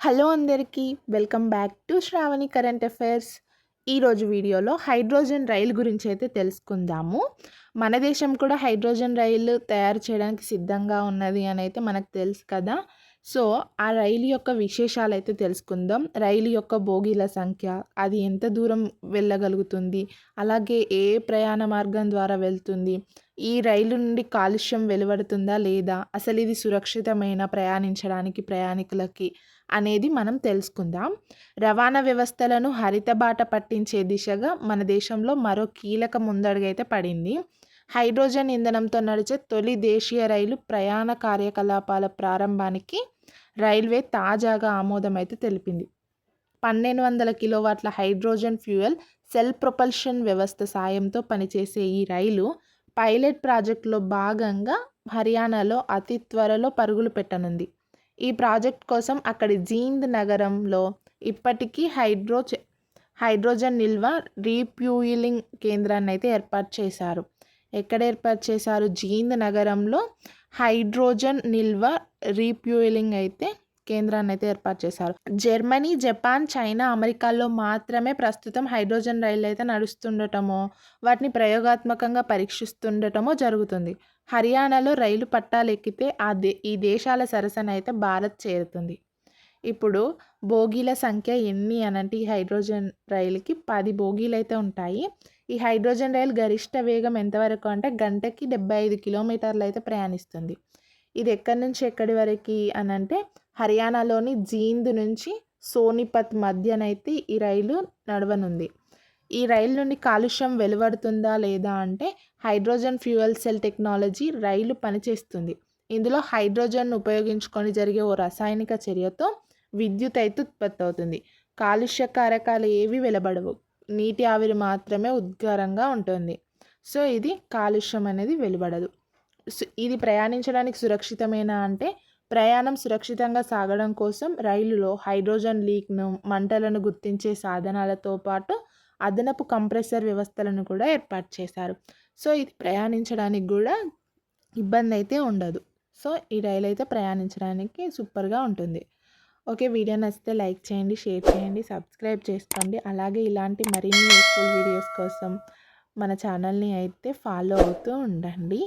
Hello అందరికీ welcome back to Shravani current affairs. ఈరోజు వీడియోలో హైడ్రోజన్ రైలు గురించి అయితే తెలుసుకుందాము. మన దేశం కూడా హైడ్రోజన్ రైలు తయారు చేయడానికి సిద్ధంగా ఉన్నది అని అయితే మనకు తెలుసు కదా. సో ఆ రైలు యొక్క విశేషాలు అయితే తెలుసుకుందాం. రైలు యొక్క బోగీల సంఖ్య, అది ఎంత దూరం వెళ్ళగలుగుతుంది, అలాగే ఏ ప్రయాణ మార్గం ద్వారా వెళ్తుంది, ఈ రైలు నుండి కాలుష్యం వెలువడుతుందా లేదా, అసలు ఇది సురక్షితమైన ప్రయాణించడానికి ప్రయాణికులకి అనేది మనం తెలుసుకుందాం. రవాణా వ్యవస్థలను హరితబాట పట్టించే దిశగా మన దేశంలో మరో కీలక ముందడుగైతే పడింది. హైడ్రోజన్ ఇంధనంతో నడిచే తొలి దేశీయ రైలు ప్రయాణ కార్యకలాపాల ప్రారంభానికి రైల్వే తాజాగా ఆమోదం అయితే తెలిపింది. 1200 కిలోవాట్ల హైడ్రోజన్ ఫ్యూయల్ సెల్ ప్రొపల్షన్ వ్యవస్థ సాయంతో పనిచేసే ఈ రైలు పైలట్ ప్రాజెక్టులో భాగంగా హర్యానాలో అతి త్వరలో పరుగులు పెట్టనుంది. ఈ ప్రాజెక్ట్ కోసం అక్కడి జీంద్ నగరంలో ఇప్పటికీ హైడ్రోజన్ నిల్వ రీఫ్యూయిలింగ్ కేంద్రాన్ని అయితే ఏర్పాటు చేశారు. ఎక్కడ ఏర్పాటు చేశారు? జీంద్ నగరంలో హైడ్రోజన్ నిల్వ రీఫ్యూయిలింగ్ అయితే కేంద్రాన్ని అయితే ఏర్పాటు చేశారు. జర్మనీ, జపాన్, చైనా, అమెరికాలో మాత్రమే ప్రస్తుతం హైడ్రోజన్ రైళ్ళు అయితే నడుస్తుండటమో, వాటిని ప్రయోగాత్మకంగా పరీక్షిస్తుండటమో జరుగుతుంది. హర్యానాలో రైలు పట్టాలు ఎక్కితే ఈ దేశాల సరసన అయితే భారత్ చేరుతుంది. ఇప్పుడు బోగీల సంఖ్య ఎన్ని అనంటే ఈ హైడ్రోజన్ రైలుకి 10 బోగీలు అయితే ఉంటాయి. ఈ హైడ్రోజన్ రైలు గరిష్ట వేగం ఎంతవరకు అంటే గంటకి 75 కిలోమీటర్లు అయితే ప్రయాణిస్తుంది. ఇది ఎక్కడి నుంచి ఎక్కడి వరకు అనంటే హర్యానాలోని జీంద్ నుంచి సోనిపత్ మధ్యనైతే ఈ రైలు నడవనుంది. ఈ రైలు నుండి కాలుష్యం వెలువడుతుందా లేదా అంటే హైడ్రోజన్ ఫ్యూయల్ సెల్ టెక్నాలజీ రైలు పనిచేస్తుంది. ఇందులో హైడ్రోజన్ ఉపయోగించుకొని జరిగే ఓ రసాయనిక చర్యతో విద్యుత్ అయితే ఉత్పత్తి అవుతుంది. కాలుష్య కారకాలు ఏవి వెలువడవు, నీటి ఆవిరి మాత్రమే ఉద్గారంగా ఉంటుంది. సో ఇది కాలుష్యం అనేది వెలువడదు. ఇది ప్రయాణించడానికి సురక్షితమేనా అంటే ప్రయాణం సురక్షితంగా సాగడం కోసం రైలులో హైడ్రోజన్ లీక్ను, మంటలను గుర్తించే సాధనాలతో పాటు అదనపు కంప్రెసర్ వ్యవస్థలను కూడా ఏర్పాటు చేశారు. సో ఇది ప్రయాణించడానికి కూడా ఇబ్బంది అయితే ఉండదు. సో ఈ రైలు అయితే ప్రయాణించడానికి సూపర్గా ఉంటుంది. ఓకే, వీడియో నచ్చితే లైక్ చేయండి, షేర్ చేయండి, సబ్స్క్రైబ్ చేసుకోండి. అలాగే ఇలాంటి మరిన్ని యూస్ఫుల్ వీడియోస్ కోసం మన ఛానల్ని అయితే ఫాలో అవుతూ ఉండండి.